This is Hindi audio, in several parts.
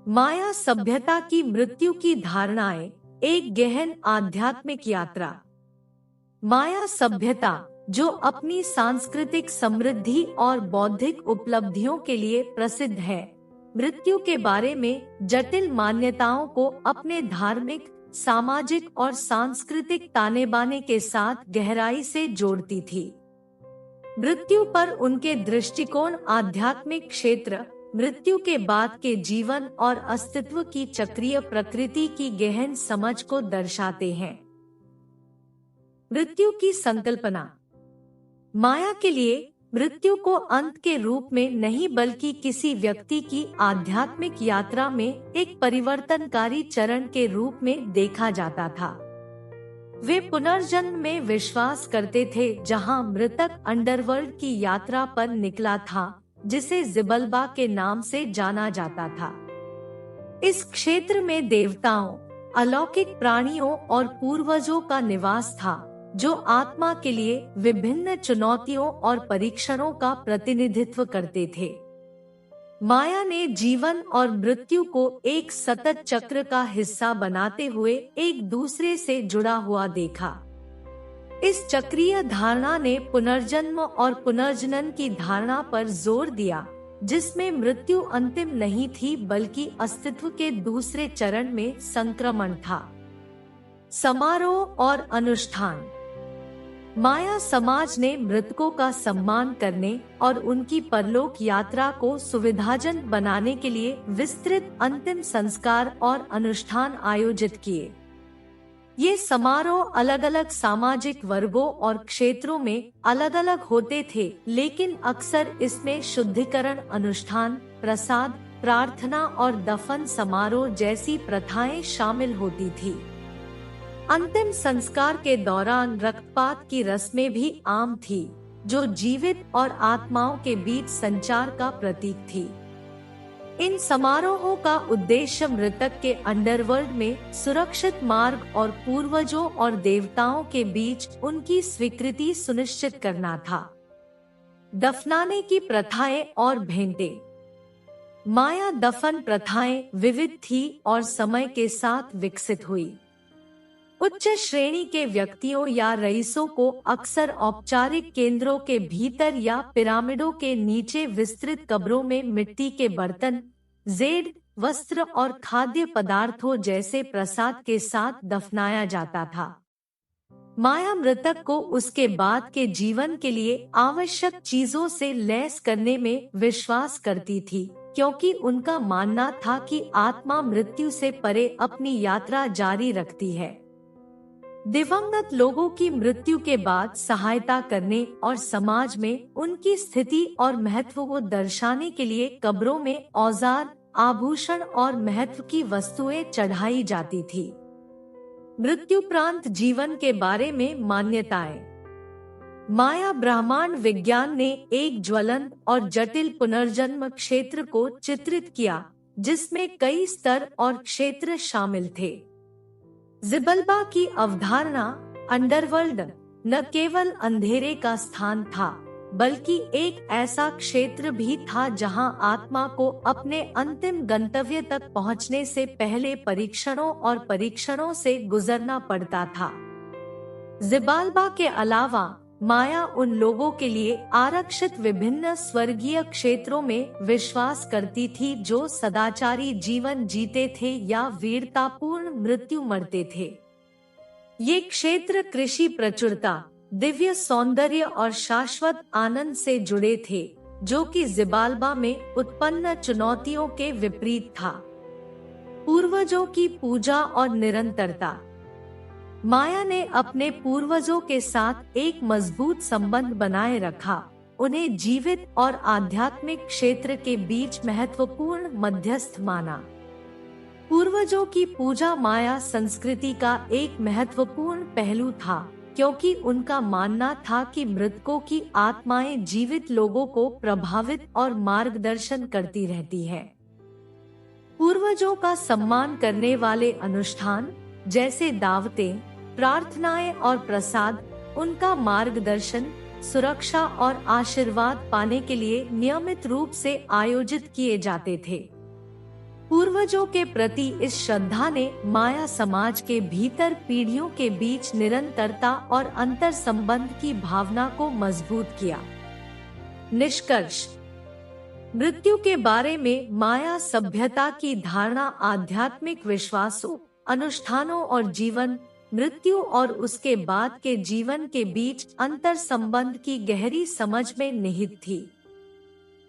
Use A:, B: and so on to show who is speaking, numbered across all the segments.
A: माया सभ्यता की मृत्यु की धारणाएं, एक गहन आध्यात्मिक यात्रा। माया सभ्यता, जो अपनी सांस्कृतिक समृद्धि और बौद्धिक उपलब्धियों के लिए प्रसिद्ध है, मृत्यु के बारे में जटिल मान्यताओं को अपने धार्मिक, सामाजिक और सांस्कृतिक ताने बाने के साथ गहराई से जोड़ती थी। मृत्यु पर उनके दृष्टिकोण आध्यात्मिक क्षेत्र, मृत्यु के बाद के जीवन और अस्तित्व की चक्रीय प्रकृति की गहन समझ को दर्शाते हैं। मृत्यु की संकल्पना। माया के लिए मृत्यु को अंत के रूप में नहीं बल्कि किसी व्यक्ति की आध्यात्मिक यात्रा में एक परिवर्तनकारी चरण के रूप में देखा जाता था। वे पुनर्जन्म में विश्वास करते थे, जहां मृतक अंडरवर्ल्ड की यात्रा पर निकला था, जिसे ज़िबल्बा के नाम से जाना जाता था। इस क्षेत्र में देवताओं, अलौकिक प्राणियों और पूर्वजों का निवास था, जो आत्मा के लिए विभिन्न चुनौतियों और परीक्षणों का प्रतिनिधित्व करते थे। माया ने जीवन और मृत्यु को एक सतत चक्र का हिस्सा बनाते हुए एक दूसरे से जुड़ा हुआ देखा। इस चक्रीय धारणा ने पुनर्जन्म और पुनर्जनन की धारणा पर जोर दिया, जिसमें मृत्यु अंतिम नहीं थी बल्कि अस्तित्व के दूसरे चरण में संक्रमण था। समारोह और अनुष्ठान। माया समाज ने मृतकों का सम्मान करने और उनकी परलोक यात्रा को सुविधाजनक बनाने के लिए विस्तृत अंतिम संस्कार और अनुष्ठान आयोजित किए। ये समारोह अलग अलग सामाजिक वर्गों और क्षेत्रों में अलग अलग होते थे, लेकिन अक्सर इसमें शुद्धिकरण अनुष्ठान, प्रसाद, प्रार्थना और दफन समारोह जैसी प्रथाएं शामिल होती थी। अंतिम संस्कार के दौरान रक्तपात की रस्में भी आम थी, जो जीवित और आत्माओं के बीच संचार का प्रतीक थी। इन समारोहों का उद्देश्य मृतक के अंडरवर्ल्ड में सुरक्षित मार्ग और पूर्वजों और देवताओं के बीच उनकी स्वीकृति सुनिश्चित करना था। दफनाने की प्रथाएं और भेंटें। माया दफन प्रथाएं विविध थी और समय के साथ विकसित हुई। उच्च श्रेणी के व्यक्तियों या रईसों को अक्सर औपचारिक केंद्रों के भीतर या पिरामिडों के नीचे विस्तृत कब्रों में मिट्टी के बर्तन, जेड, वस्त्र और खाद्य पदार्थों जैसे प्रसाद के साथ दफनाया जाता था। माया मृतक को उसके बाद के जीवन के लिए आवश्यक चीजों से लैस करने में विश्वास करती थी, क्योंकि उनका मानना था कि आत्मा मृत्यु से परे अपनी यात्रा जारी रखती है। दिवंगत लोगों की मृत्यु के बाद सहायता करने और समाज में उनकी स्थिति और महत्व को दर्शाने के लिए कब्रों में औजार, आभूषण और महत्व की वस्तुएं चढ़ाई जाती थी। मृत्युपरांत जीवन के बारे में मान्यताएं। माया ब्रह्मांड विज्ञान ने एक ज्वलंत और जटिल पुनर्जन्म क्षेत्र को चित्रित किया, जिसमें कई स्तर और क्षेत्र शामिल थे। ज़िबल्बा की अवधारणा अंडरवर्ल्ड न केवल अंधेरे का स्थान था, बल्कि एक ऐसा क्षेत्र भी था जहां आत्मा को अपने अंतिम गंतव्य तक पहुंचने से पहले परीक्षणों से गुजरना पड़ता था। ज़िबल्बा के अलावा माया उन लोगों के लिए आरक्षित विभिन्न स्वर्गीय क्षेत्रों में विश्वास करती थी जो सदाचारी जीवन जीते थे या वीरतापूर्ण मृत्यु मरते थे। ये क्षेत्र कृषि प्रचुरता, दिव्य सौंदर्य और शाश्वत आनंद से जुड़े थे, जो कि ज़िबल्बा में उत्पन्न चुनौतियों के विपरीत था। पूर्वजों की पूजा और निरंतरता। माया ने अपने पूर्वजों के साथ एक मजबूत संबंध बनाए रखा, उन्हें जीवित और आध्यात्मिक क्षेत्र के बीच महत्वपूर्ण मध्यस्थ माना। पूर्वजों की पूजा माया संस्कृति का एक महत्वपूर्ण पहलू था, क्योंकि उनका मानना था कि मृतकों की आत्माएं जीवित लोगों को प्रभावित और मार्गदर्शन करती रहती है। पूर्वजों का सम्मान करने वाले अनुष्ठान जैसे दावतें, प्रार्थनाएं और प्रसाद उनका मार्गदर्शन, सुरक्षा और आशीर्वाद पाने के लिए नियमित रूप से आयोजित किए जाते थे। पूर्वजों के प्रति इस श्रद्धा ने माया समाज के भीतर पीढ़ियों के बीच निरंतरता और अंतर संबंध की भावना को मजबूत किया। निष्कर्ष, मृत्यु के बारे में माया सभ्यता की धारणा आध्यात्मिक विश्वासों, अनुष्ठानों और जीवन, मृत्यु और उसके बाद के जीवन के बीच अंतर संबंध की गहरी समझ में निहित थी।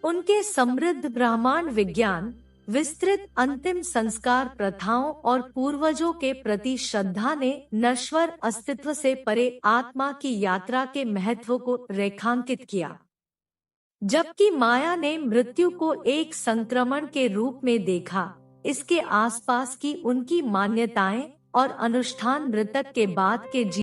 A: उनके समृद्ध ब्रह्मांड विज्ञान, विस्तृत अंतिम संस्कार प्रथाओं और पूर्वजों के प्रति श्रद्धा ने नश्वर अस्तित्व से परे आत्मा की यात्रा के महत्व को रेखांकित किया, जबकि माया ने मृत्यु को एक संक्रमण के रूप में देखा। इसके आसपास की उनकी मान्यताएं और अनुष्ठान मृतक के बाद के